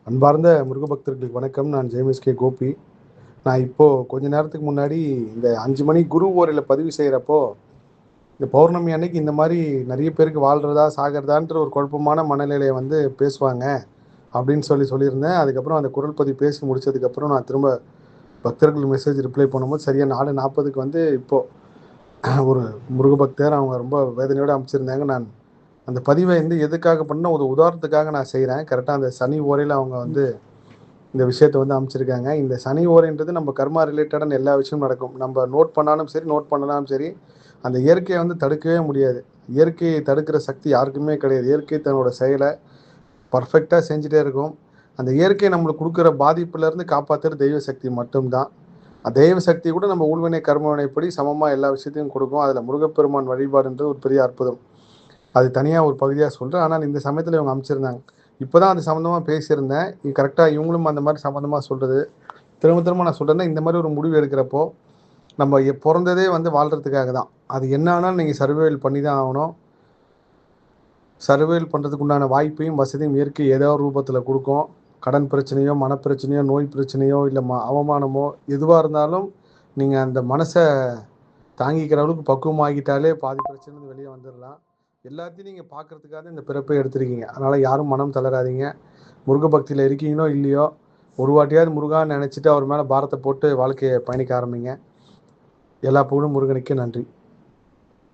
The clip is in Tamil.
அன்பார்ந்த முருக பக்தர்களுக்கு வணக்கம். நான் ஜெயமிஸ் கோபி. நான் இப்போ கொஞ்ச நேரத்துக்கு முன்னாடி இந்த 5 மணி குரு ஓரையில பதிவு செய்கிறப்போ, இந்த பௌர்ணமி அன்னைக்கு இந்த மாதிரி நிறைய பேருக்கு வாழ்றதா சாகிறதான்ற ஒரு குழப்பமான மனநிலையை வந்து பேசுவாங்க அப்படின்னு சொல்லியிருந்தேன். அதுக்கப்புறம் அந்த குரல் பதிவு பேசி முடிச்சதுக்கப்புறம் நான் திரும்ப பக்தர்கள் மெசேஜ் ரிப்ளை பண்ணும்போது சரியாக 4:40க்கு வந்து இப்போ ஒரு முருக பக்தர் அவங்க ரொம்ப வேதனையோடு அமைச்சிருந்தாங்க. நான் அந்த பதிவை வந்து எதுக்காக பண்ண ஒரு உதாரணத்துக்காக நான் செய்கிறேன். கரெக்டாக அந்த சனி ஓரையில் அவங்க வந்து இந்த விஷயத்த வந்து அமைச்சிருக்காங்க. இந்த சனி ஓரைன்றது நம்ம கர்மா ரிலேட்டடான எல்லா விஷயமும் நடக்கும். நம்ம நோட் பண்ணாலும் சரி, நோட் பண்ணாலும் சரி, அந்த இயற்கையை வந்து தடுக்கவே முடியாது. இயற்கையை தடுக்கிற சக்தி யாருக்குமே கிடையாது. இயற்கை தன்னோட செயலை பர்ஃபெக்டாக செஞ்சுட்டே இருக்கும். அந்த இயற்கையை நம்மளுக்கு கொடுக்குற பாதிப்புலேருந்து காப்பாற்றுற தெய்வ சக்தி மட்டும்தான். தெய்வ சக்தி கூட நம்ம ஊழ்வினை கர்மவினைப்படி சமமாக எல்லா விஷயத்தையும் கொடுக்கும். அதில் முருகப்பெருமான் வழிபாடுன்றது ஒரு பெரிய அற்புதம். அது தனியாக ஒரு பகுதியாக சொல்கிறேன். ஆனால் இந்த சமயத்தில் இவங்க அமைச்சிருந்தாங்க. இப்போ தான் அது சம்மந்தமாக பேசியிருந்தேன். கரெக்டாக இவங்களும் அந்த மாதிரி சம்மந்தமாக சொல்கிறது திரும்ப திரும்ப நான் சொல்கிறேன்னா, இந்த மாதிரி ஒரு முடிவு எடுக்கிறப்போ நம்ம பிறந்ததே வந்து வாழ்கிறதுக்காக தான். அது என்ன ஆனாலும் நீங்கள் சர்வைவல் பண்ணி தான் ஆகணும். சர்வைவல் பண்ணுறதுக்கு உண்டான வாய்ப்பையும் வசதியும் இயற்கை ஏதோ ஒரு ரூபத்தில் கொடுக்கும். கடன் பிரச்சனையோ, மனப்பிரச்சனையோ, நோய் பிரச்சனையோ, இல்லை அவமானமோ எதுவாக இருந்தாலும் நீங்கள் அந்த மனசை தாங்கிக்கிற அளவுக்கு பக்குவமாகிட்டாலே பாதி பிரச்சனை வெளியே வந்துடலாம். எல்லாத்தையும் நீங்கள் பார்க்கறதுக்காக இந்த பிறப்பை எடுத்திருக்கீங்க. அதனால் யாரும் மனம் தளராதீங்க. முருக பக்தியில் இருக்கீங்களோ இல்லையோ, ஒரு வாட்டியாவது முருகான்னு நினச்சிட்டு அவர் மேலே பாரத்தை போட்டு வாழ்க்கையை பயணிக்க ஆரம்பிங்க. எல்லா புகழும் முருகனுக்கே. நன்றி.